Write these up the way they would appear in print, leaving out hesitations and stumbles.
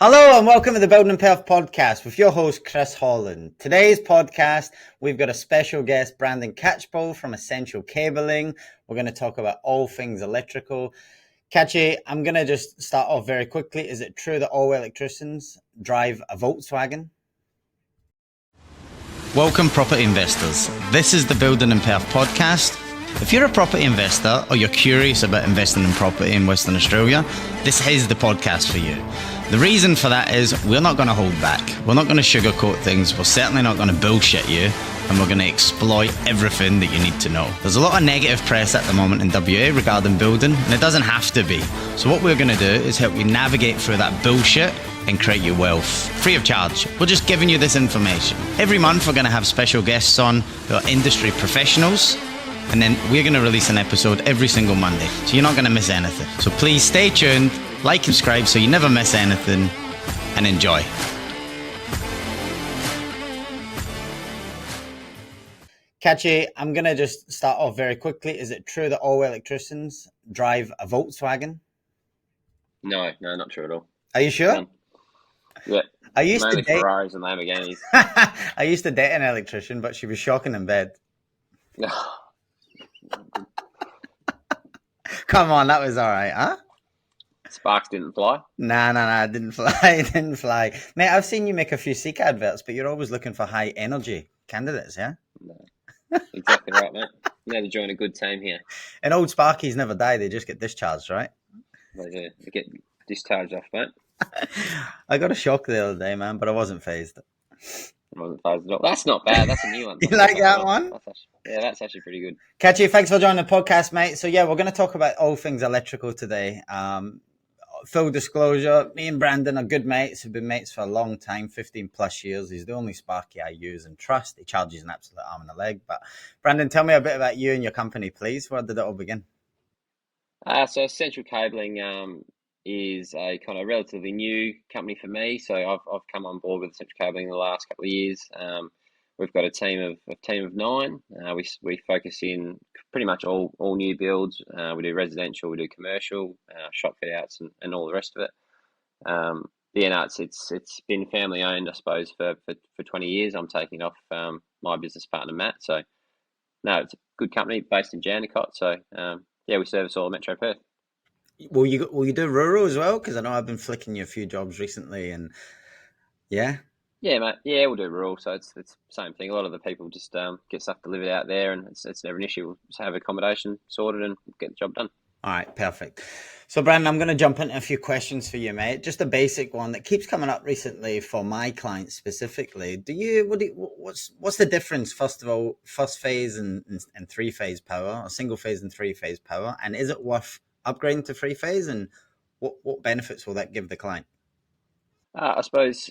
Hello and welcome to the 𝗟𝗶𝗀𝗀𝗀𝗀 podcast with your host Chris Holland. Today's podcast, we've got a special guest, Brandon 𝗟𝗶H from Essential Cabling. We're going to talk about all things electrical. 𝗟𝗶H, I'm going to just start off very quickly. Is it true that all electricians drive a Volkswagen? Welcome, property investors. This is the 𝗟𝗶𝗀𝗀𝗀𝗀 podcast. If you're a property investor or you're curious about investing in property in Western Australia, this is the podcast for you. The reason for that is we're not going to hold back. We're not going to sugarcoat things. We're certainly not going to bullshit you. And we're going to exploit everything that you need to know. There's a lot of negative press at the moment in WA regarding building, and it doesn't have to be. So what we're going to do is help you navigate through that bullshit and create your wealth free of charge. We're just giving you this information. Every month we're going to have special guests on who are industry professionals, and then we're going to release an episode every single Monday. So you're not going to miss anything. So please stay tuned, like, subscribe so you never miss anything, and enjoy. 𝗟𝗶H, I'm going to just start off very quickly. Is it true that all electricians drive a Volkswagen? No, not true at all. Are you sure? Yeah. I used Mainly to date Ferraris and Lamborghinis. I used to date an electrician, but she was shocking in bed. Come on, that was all right, huh? Sparks didn't fly? Nah, it didn't fly. It didn't fly. Mate, I've seen you make a few Seek adverts, but you're always looking for high energy candidates, yeah? No. Exactly right, mate. You know to join a good team here. And old Sparkies never die, they just get discharged, right? They do. They get discharged off, mate. I got a shock the other day, man, but I wasn't phased. I wasn't phased at all. That's not bad. That's a new one. You like that one? That's actually pretty good. 𝗟𝗶H, thanks for joining the podcast, mate. So yeah, we're going to talk about all things electrical today. Full disclosure, me and Brandon are good mates. We've been mates for a long time, 15 plus years. He's the only Sparky I use and trust. He charges an absolute arm and a leg. But Brandon, tell me a bit about you and your company, please. Where did it all begin? So Essential Cabling is a kind of relatively new company for me. So I've come on board with Essential Cabling in the last couple of years. We've got a team of 9. We focus in pretty much all new builds. We do residential, we do commercial, shop fit outs, and all the rest of it. It's been family owned, I suppose, for 20 years. I'm taking off my business partner Matt. So no, it's a good company based in 𝗟𝗶𝗀𝗀𝗀𝗀. So we service all of Metro Perth. Will you do rural as well? Because I know I've been flicking you a few jobs recently, and yeah. Yeah, mate. Yeah, we'll do rural. So it's the same thing. A lot of the people just get stuff delivered out there, and it's never an issue. We'll just have accommodation sorted and get the job done. All right, perfect. So, Brandon, I'm going to jump into a few questions for you, mate. Just a basic one that keeps coming up recently for my clients specifically. What's the difference, first of all, first phase and 3-phase power, or single phase and 3-phase power? And is it worth upgrading to 3-phase? And what benefits will that give the client? I suppose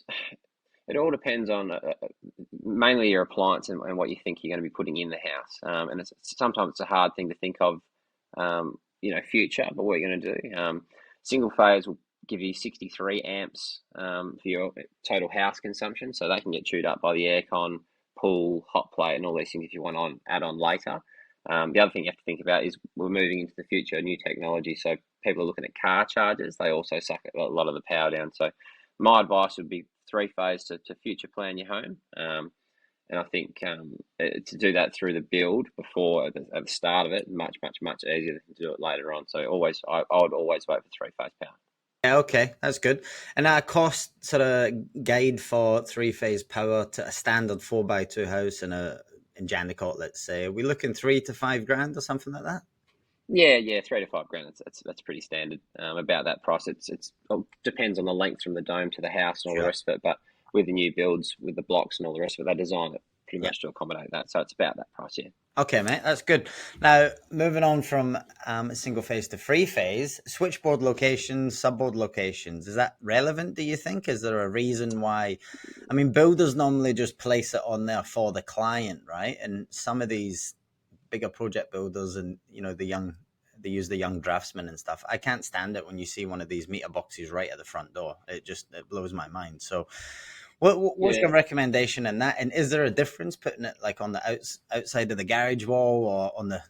it all depends on mainly your appliance and what you think you're going to be putting in the house. And sometimes it's a hard thing to think of, future, but what you're going to do. Single phase will give you 63 amps for your total house consumption. So they can get chewed up by the aircon, pool, hot plate, and all these things if you want to add on later. The other thing you have to think about is we're moving into the future, new technology. So people are looking at car chargers. They also suck a lot of the power down. So my advice would be 3-phase to future plan your home. And I think to do that through the build before at the start of it, much easier than to do it later on. So I would always vote for 3-phase power. Yeah, okay, that's good. And our cost sort of guide for 3-phase power to a standard 4x2 house in 𝗟𝗶𝗀𝗀𝗀𝗀, let's say. Are we looking 3 to 5 grand or something like that? Yeah, 3 to 5 grand. That's pretty standard. About that price, it depends on the length from the dome to the house and all the rest of it. But with the new builds, with the blocks and all the rest of it, they design it pretty much to accommodate that. So it's about that price, yeah. Okay, mate, that's good. Now, moving on from single phase to 3-phase, switchboard locations, subboard locations, is that relevant, do you think? Is there a reason why? I mean, builders normally just place it on there for the client, right? And some of these bigger project builders and, they use the young draftsmen and stuff. I can't stand it when you see one of these meter boxes right at the front door. It blows my mind. So what's your recommendation in that? And is there a difference putting it like on the outside of the garage wall or on the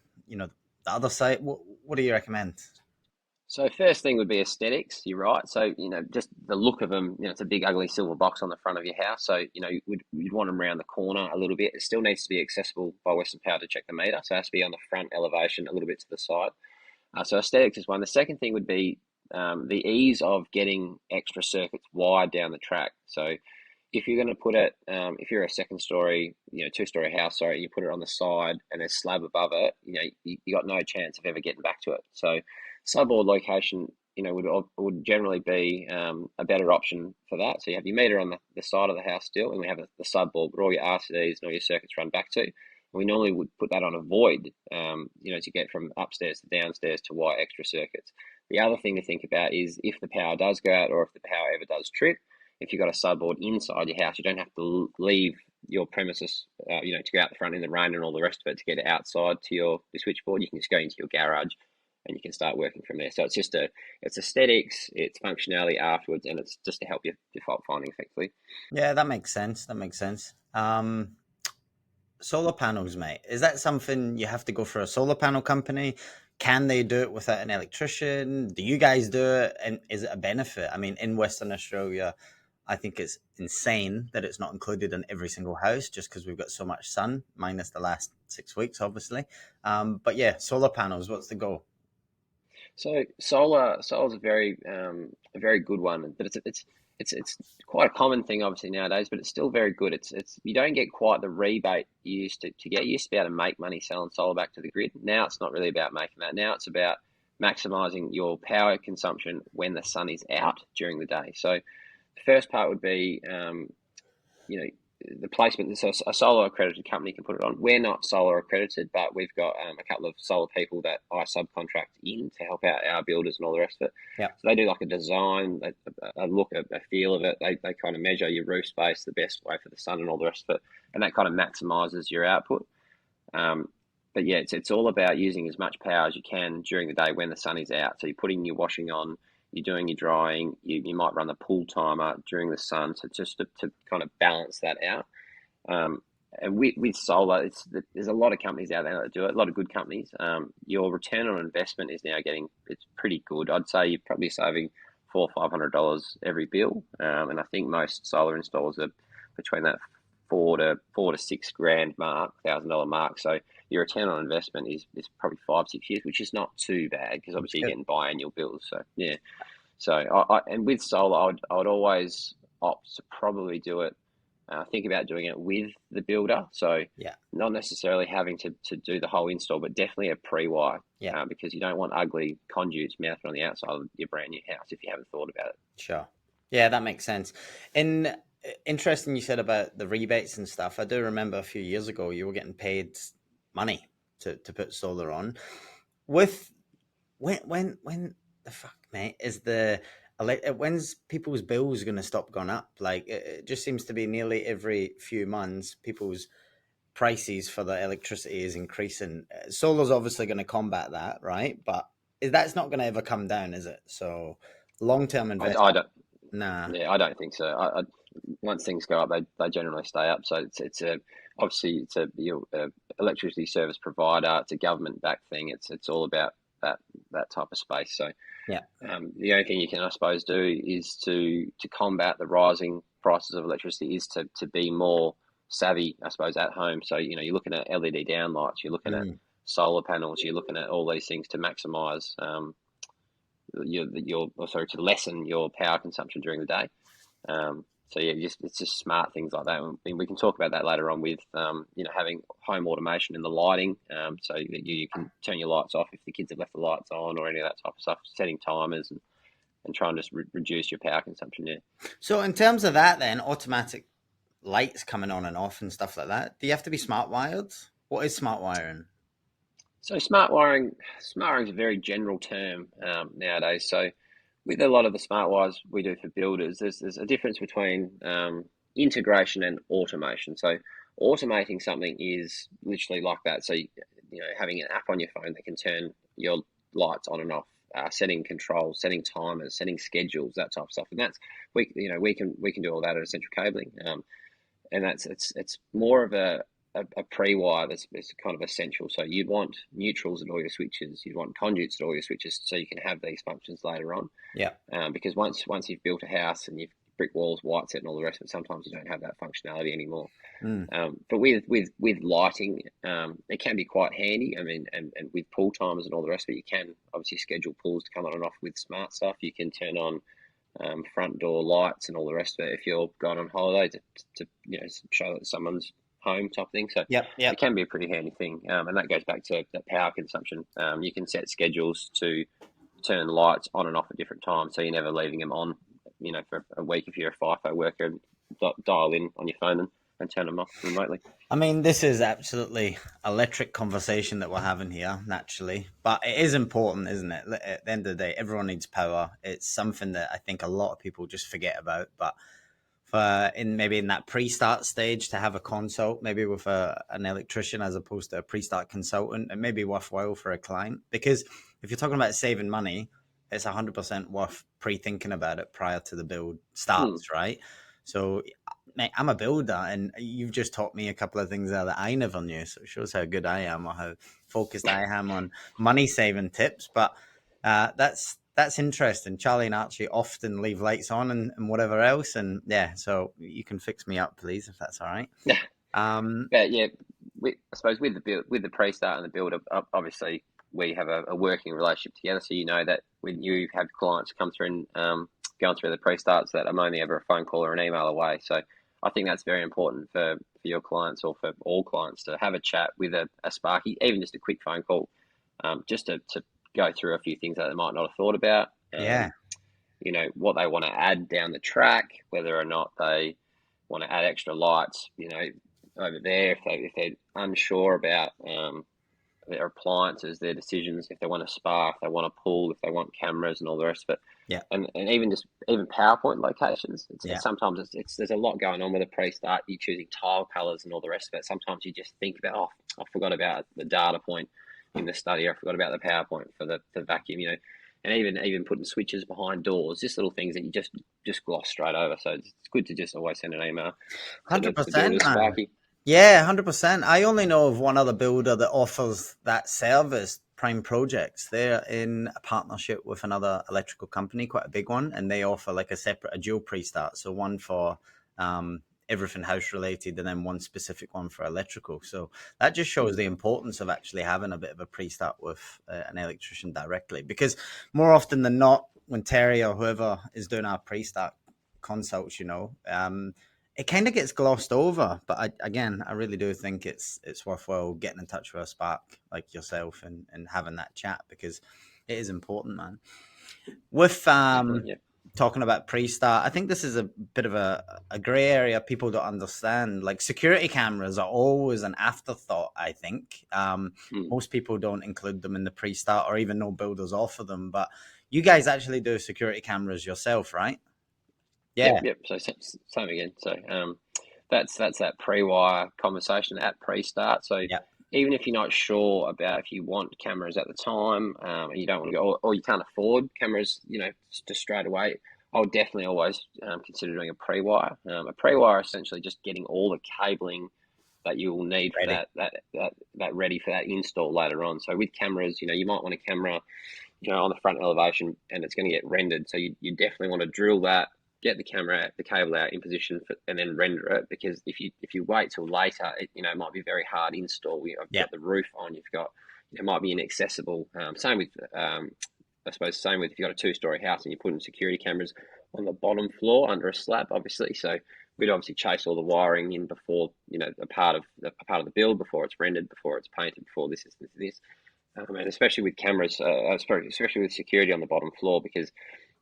other side? What do you recommend? So first thing would be aesthetics. You're right. So just the look of them. It's a big ugly silver box on the front of your house. So you'd want them around the corner a little bit. It still needs to be accessible by Western Power to check the meter. So it has to be on the front elevation, a little bit to the side. So aesthetics is one. The second thing would be the ease of getting extra circuits wired down the track. So if you're going to put it, if you're a second story, two-story house, sorry, you put it on the side and there's slab above it, you got no chance of ever getting back to it. So subboard location, would generally be a better option for that. So you have your meter on the side of the house still, and we have the subboard where all your RCDs and all your circuits run back to. We normally would put that on a void, to get from upstairs to downstairs to wire extra circuits. The other thing to think about is if the power does go out or if the power ever does trip, if you've got a subboard inside your house, you don't have to leave your premises, to go out the front in the rain and all the rest of it to get it outside to your switchboard. You can just go into your garage and you can start working from there. So it's just it's aesthetics, it's functionality afterwards, and it's just to help you fault finding effectively. Yeah, that makes sense. Solar panels, mate. Is that something you have to go for a solar panel company? Can they do it without an electrician? Do you guys do it? And is it a benefit? I mean, in Western Australia, I think it's insane that it's not included in every single house just because we've got so much sun, minus the last 6 weeks, obviously. But yeah, solar panels, what's the goal? So solar's a very good one, but it's quite a common thing obviously nowadays, but it's still very good. It's you don't get quite the rebate you used to get. You used to be able to make money selling solar back to the grid. Now it's not really about making that. Now it's about maximizing your power consumption when the sun is out during the day. So the first part would be the placement. So a solar accredited company can put it on. We're not solar accredited, but we've got a couple of solar people that I subcontract in to help out our builders and all the rest of it. Yeah. So they do like a design, a look, a feel of it. They kind of measure your roof space the best way for the sun and all the rest of it, and that kind of maximizes your output. But yeah, it's all about using as much power as you can during the day when the sun is out. So you're putting your washing on, you're doing your drying, you might run the pool timer during the sun to kind of balance that out. And with solar, there's a lot of companies out there that do it, a lot of good companies. Your return on investment is now it's pretty good. I'd say you're probably saving $400 or $500 every bill. And I think most solar installers are between that $4,000 to $6,000 mark, $1,000 mark. So your return on investment is probably 5-6 years, which is not too bad because obviously you're getting biannual bills. So yeah. So and with solar, I would always opt to probably do it. Think about doing it with the builder. So yeah, not necessarily having to do the whole install, but definitely a pre-wire. Yeah. Because you don't want ugly conduits mounted on the outside of your brand new house if you haven't thought about it. Sure. Yeah, that makes sense. And interesting you said about the rebates and stuff. I do remember a few years ago you were getting paid money to put solar on. With when the fuck, mate, is when's people's bills going to stop going up? Like it just seems to be nearly every few months people's prices for the electricity is increasing. Solar's obviously going to combat that, right? But that's not going to ever come down, is it? So long-term investment. I don't. Nah. Yeah, I don't think so. Once things go up, they generally stay up. So it's obviously it's a electricity service provider. It's a government-backed thing. It's all about that type of space. So yeah, the only thing you can, I suppose, do is to combat the rising prices of electricity is to be more savvy, I suppose, at home. So you're looking at LED downlights, you're looking at solar panels, you're looking at all these things to maximise to lessen your power consumption during the day. So yeah, it's just smart things like that. And we can talk about that later on with having home automation in the lighting, so that you can turn your lights off if the kids have left the lights on or any of that type of stuff. Setting timers and try and just reduce your power consumption. Yeah. So in terms of that, then automatic lights coming on and off and stuff like that, do you have to be smart wired? What is smart wiring? So smart wiring is a very general term nowadays. So with a lot of the smart wires we do for builders, there's a difference between integration and automation. So automating something is literally like that. So having an app on your phone that can turn your lights on and off, setting controls, setting timers, setting schedules, that type of stuff. And that's we can do all that at Essential Cabling. And it's more of a a pre-wire that's kind of essential. So you'd want neutrals at all your switches, you'd want conduits at all your switches, so you can have these functions later on. Yeah. Because once you've built a house and you've brick walls, white set, and all the rest of it, sometimes you don't have that functionality anymore. But with lighting, it can be quite handy. I mean, and with pull timers and all the rest of it, you can obviously schedule pulls to come on and off with smart stuff. You can turn on front door lights and all the rest of it if you're going on holiday to show that someone's home type thing. So it can be a pretty handy thing. And that goes back to that power consumption. You can set schedules to turn the lights on and off at different times, so you're never leaving them on, for a week if you're a FIFO worker, and dial in on your phone and turn them off remotely. I mean, this is absolutely electric conversation that we're having here, naturally, but it is important, isn't it? At the end of the day, everyone needs power. It's something that I think a lot of people just forget about, but in that pre-start stage, to have a consult, maybe with an electrician as opposed to a pre-start consultant, it may be worthwhile for a client, because if you're talking about saving money, it's 100% worth pre-thinking about it prior to the build starts, right? So, mate, I'm a builder, and you've just taught me a couple of things there that I never knew. So it shows how good I am, or how focused I am on money-saving tips. But that's interesting. Charlie and Archie often leave lights on and whatever else, and so you can fix me up, please, if that's all right. I suppose with the pre-start and the build, obviously we have a working relationship together. So you know that when you have clients come through and going through the pre-starts, that I'm only ever a phone call or an email away. So I think that's very important for your clients, or for all clients, to have a chat with a Sparky, even just a quick phone call, just to go through a few things that they might not have thought about. What they want to add down the track, whether or not they want to add extra lights, over there, if they're unsure about their appliances, their decisions, if they want a spa, if they want a pool, if they want cameras and all the rest of it. And even PowerPoint locations. Sometimes there's a lot going on with a pre-start. You're choosing tile colours and all the rest of it. Sometimes you just think about, I forgot about the data point in the study, or I forgot about the PowerPoint for the vacuum, and even putting switches behind doors, just little things that you just gloss straight over. So it's good to just always send an email. 100%. Yeah, 100%. I only know of one other builder that offers that service, Prime Projects. They're in a partnership with another electrical company, quite a big one, and they offer like a dual pre-start. So one for everything house related, and then one specific one for electrical. So that just shows the importance of actually having a bit of a pre-start with an electrician directly, because more often than not, when Terry or whoever is doing our pre-start consults, it kind of gets glossed over. But I really do think it's worthwhile getting in touch with a Spark like yourself and having that chat, because it is important, man. With talking about pre-start, I think this is a bit of a gray area people don't understand. Like, security cameras are always an afterthought, I think. Most people don't include them in the pre-start, or even no builders offer them. But you guys actually do security cameras yourself, right? Yep. So same again. So that's that pre-wire conversation at pre-start. So even if you're not sure about if you want cameras at the time, and you don't want to go, or you can't afford cameras, just straight away, I would definitely always consider doing a pre-wire. A pre-wire is essentially just getting all the cabling that you will need for that ready for that install later on. So with cameras, you might want a camera, on the front elevation, and it's going to get rendered. So you definitely want to drill that, get the cable out in position, and then render it, because if you wait till later, it might be very hard install. You've got the roof on, you've got, it might be inaccessible. Same with if you've got a 2-story house and you're putting security cameras on the bottom floor under a slab, obviously. So we'd obviously chase all the wiring in before, a part of the build, before it's rendered, before it's painted, before this. And especially with cameras, especially with security on the bottom floor, because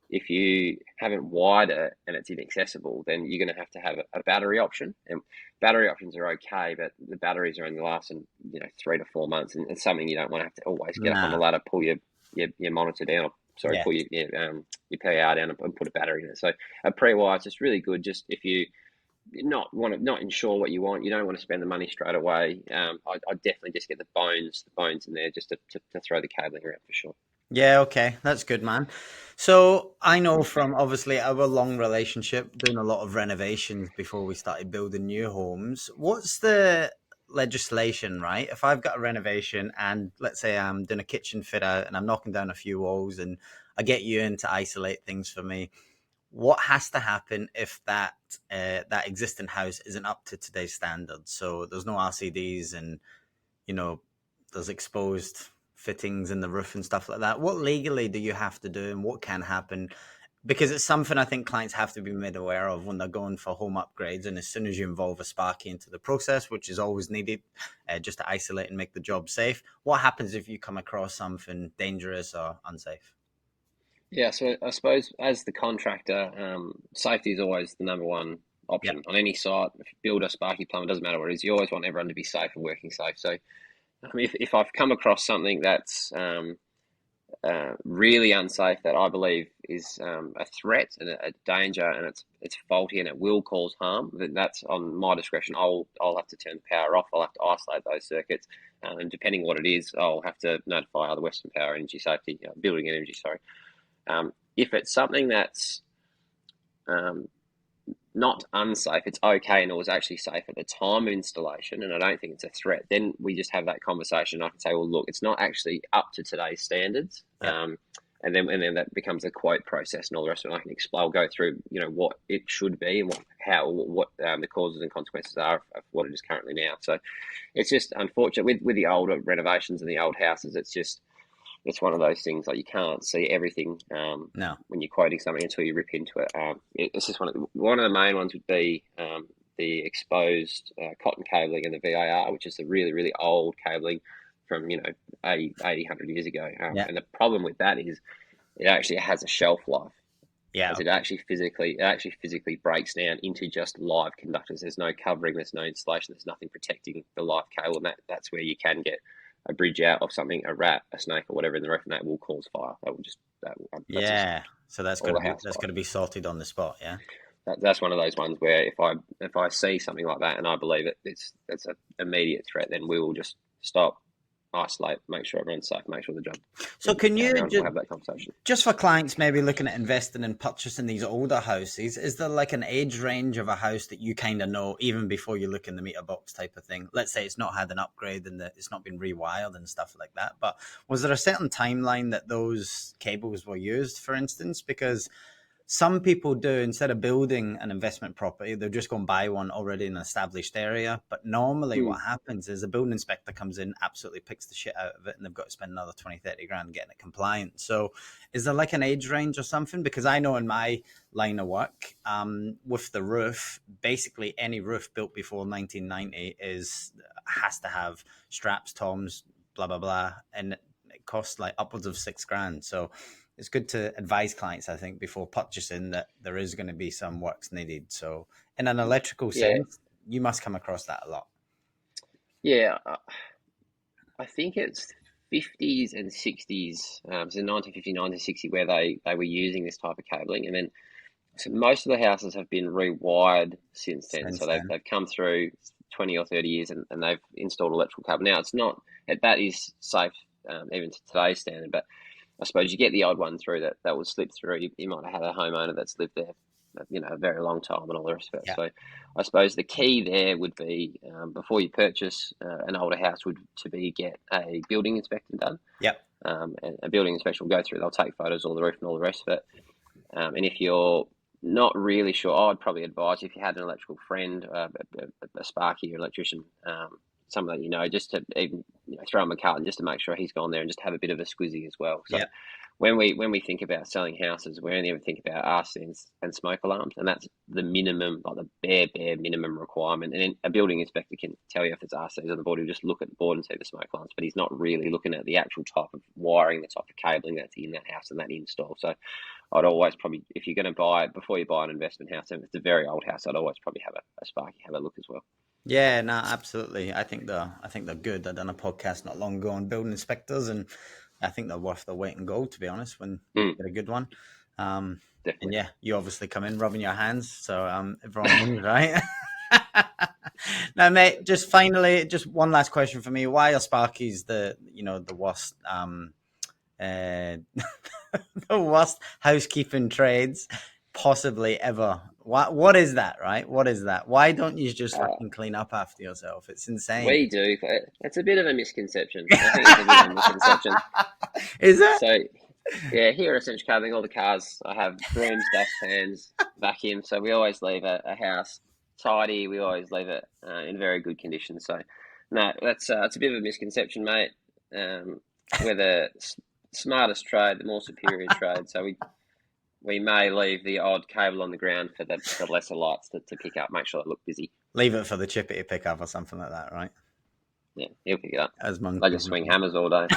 if you haven't wired it and it's inaccessible, then you're going to have a battery option. And battery options are okay, but the batteries are only lasting 3 to 4 months, and it's something you don't want to have to always get up on the ladder, pull your monitor down, pull your PAR down and put a battery in it. So a pre-wire is just really good. Just if you not ensure what you want, you don't want to spend the money straight away. I'd definitely just get the bones in there, just to throw the cabling around for sure. Yeah, okay. That's good, man. So I know from obviously our long relationship, doing a lot of renovations before we started building new homes, what's the legislation, right? If I've got a renovation and let's say I'm doing a kitchen fit out and I'm knocking down a few walls and I get you in to isolate things for me, what has to happen if that existing house isn't up to today's standards? So there's no RCDs and there's exposed fittings in the roof and stuff like that. What legally do you have to do and what can happen? Because it's something I think clients have to be made aware of when they're going for home upgrades. And as soon as you involve a 𝗧𝗏𝗀𝗃 into the process, which is always needed just to isolate and make the job safe, what happens if you come across something dangerous or unsafe? Yeah, so I suppose as the contractor, safety is always the number one option on any site. If you build a 𝗧𝗏𝗃𝗃 plumber, doesn't matter what it is, you always want everyone to be safe and working safe. So if I've come across something that's really unsafe that I believe is a threat and a danger, and it's faulty and it will cause harm, then that's on my discretion. I'll have to turn the power off. I'll have to isolate those circuits, and depending what it is, I'll have to notify either Western Power, Energy Safety, Building Energy. Sorry. If it's something that's not unsafe, it's okay, and it was actually safe at the time of installation, and I don't think it's a threat, then we just have that conversation. I can say, well, look, it's not actually up to today's standards. And then that becomes a quote process and all the rest of it. I can explain, I'll go through, what it should be and what the causes and consequences are of what it is currently now. So it's just unfortunate with the older renovations and the old houses. It's one of those things, like you can't see everything when you're quoting something until you rip into it. It's just one of the main ones would be the exposed cotton cabling and the VAR, which is the really, really old cabling from 80, 100 years ago. And the problem with that is it actually has a shelf life. Yeah, it actually physically breaks down into just live conductors. There's no covering, there's no insulation, there's nothing protecting the live cable, and that's where you can get a bridge out of something, a rat, a snake, or whatever in the roof, and that will cause fire. So that's going to be sorted on the spot. Yeah, that's one of those ones where if I see something like that and I believe it's an immediate threat, then we will just stop, isolate, make sure everyone's safe, make sure the job. So can you we'll have that conversation? Just for clients maybe looking at investing and purchasing these older houses, is there like an age range of a house that you kind of know even before you look in the meter box type of thing? Let's say it's not had an upgrade and it's not been rewired and stuff like that, but was there a certain timeline that those cables were used, for instance? Because some people do, instead of building an investment property, they'll just go and buy one already in an established area. But normally what happens is a building inspector comes in, absolutely picks the shit out of it, and they've got to spend another 20, 30 grand getting it compliant. So is there like an age range or something? Because I know in my line of work, with the roof, basically any roof built before 1990 has to have straps, toms, blah, blah, blah. And it costs like upwards of 6 grand. So it's good to advise clients, I think, before purchasing that there is going to be some works needed. So in an electrical sense, you must come across that a lot. Yeah, I think it's 50s and 60s, so 1950, 1960, where they were using this type of cabling. And then so most of the houses have been rewired since then. So they've come through 20 or 30 years and they've installed electrical cable. Now, it's not, that is safe even to today's standard, but I suppose you get the odd one through that will slip through. You might have had a homeowner that's lived there, a very long time and all the rest of it. Yeah. So I suppose the key there would be before you purchase an older house to get a building inspection done. Yep. And a building inspection will go through. They'll take photos of the roof and all the rest of it. And if you're not really sure, I'd probably advise, if you had an electrical friend, a 𝗧𝗏𝗃𝗃 or electrician, someone that just to even throw him a card just to make sure he's gone there and just have a bit of a squizzy as well. So when we think about selling houses, we only ever think about arsons and smoke alarms, and that's the minimum, like the bare minimum requirement. And then a building inspector can tell you if there's arsons on the board. He'll just look at the board and see the smoke alarms, but he's not really looking at the actual type of wiring, the type of cabling that's in that house and that install. So I'd always probably, if you're going to buy it, before you buy an investment house, and if it's a very old house, I'd always probably have a 𝗧𝗏𝗃𝗃 have a look as well. Yeah, no, absolutely. I think they're good. I done a podcast not long ago on building inspectors, and I think they're worth the weight in gold, to be honest, when you get a good one. And yeah, you obviously come in rubbing your hands, so everyone wins, right? Now, mate, just finally, just one last question for me. Why are 𝗧𝗏𝗃𝗃s the worst the worst housekeeping trades possibly ever? What is that, right? What is that? Why don't you just fucking clean up after yourself? It's insane. We do. It's a bit of a misconception. I think it's a bit of a misconception. Is it? So, yeah, here at Essential Carving, all the cars, I have brooms, dustpans, vacuum. So we always leave a house tidy. We always leave it in very good condition. So, no, that's it's a bit of a misconception, mate. We're the smartest trade, the more superior trade. So we may leave the odd cable on the ground for the lesser lights to pick up, make sure they look busy. Leave it for the chippy to pick up or something like that, right? Yeah, he'll pick it up. As They just swing hammers all day.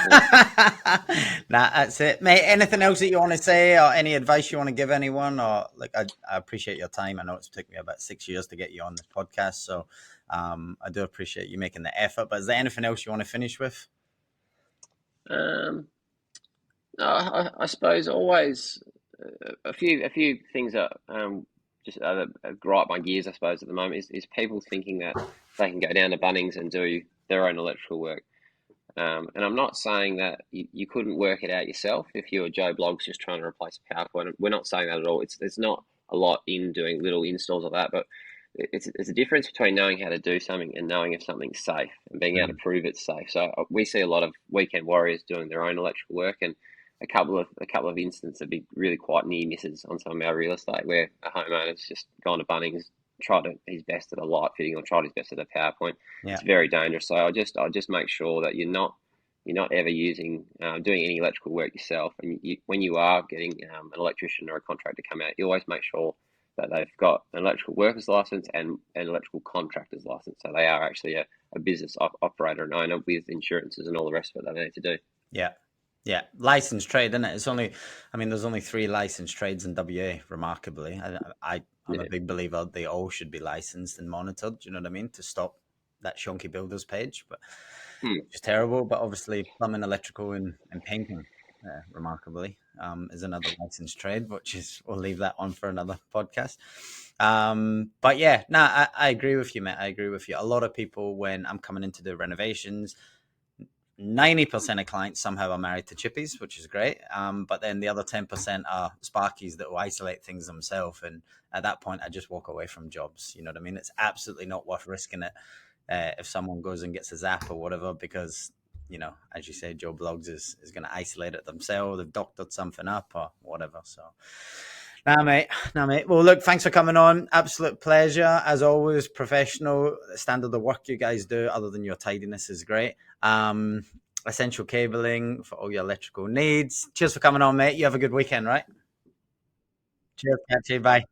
Nah, that's it, mate. Anything else that you want to say, or any advice you want to give anyone? Or like, I appreciate your time. I know it's taken me about 6 years to get you on this podcast, so I do appreciate you making the effort. But is there anything else you want to finish with? No, I suppose always a few things that just gripe my gears, I suppose, at the moment is people thinking that they can go down to Bunnings and do their own electrical work. And I'm not saying that you couldn't work it out yourself if you're Joe Bloggs just trying to replace a power point. We're not saying that at all. There's not a lot in doing little installs of that, but it's a difference between knowing how to do something and knowing if something's safe and being able to prove it's safe. So we see a lot of weekend warriors doing their own electrical work, and a couple of instances have been really quite near misses on some of our real estate where a homeowner's just gone to Bunnings, tried his best at a light fitting or tried his best at a power point. Yeah. It's very dangerous. So I just make sure that you're not ever doing any electrical work yourself. And when you are getting an electrician or a contractor come out, you always make sure that they've got an electrical workers license and an electrical contractor's license. So they are actually a business operator and owner with insurances and all the rest of it that they need to do. Yeah. Yeah, licensed trade, isn't it? There's only 3 licensed trades in WA, remarkably. I'm a big believer they all should be licensed and monitored, do you know what I mean, to stop that shonky builders page, but it's terrible. But obviously plumbing, electrical and painting, remarkably, is another licensed trade, we'll leave that on for another podcast. But yeah, I agree with you, mate. I agree with you. A lot of people, when I'm coming into the renovations, 90% of clients somehow are married to chippies, which is great. But then the other 10% are sparkies that will isolate things themselves. And at that point, I just walk away from jobs. You know what I mean? It's absolutely not worth risking it if someone goes and gets a zap or whatever, because, you know, as you say, Joe Bloggs is going to isolate it themselves. They've doctored something up or whatever. So, Nah, mate. Well, look, thanks for coming on. Absolute pleasure. As always, professional. The standard of work you guys do, other than your tidiness, is great. Essential cabling for all your electrical needs. Cheers for coming on, mate. You have a good weekend, right? Cheers, catch you. Bye.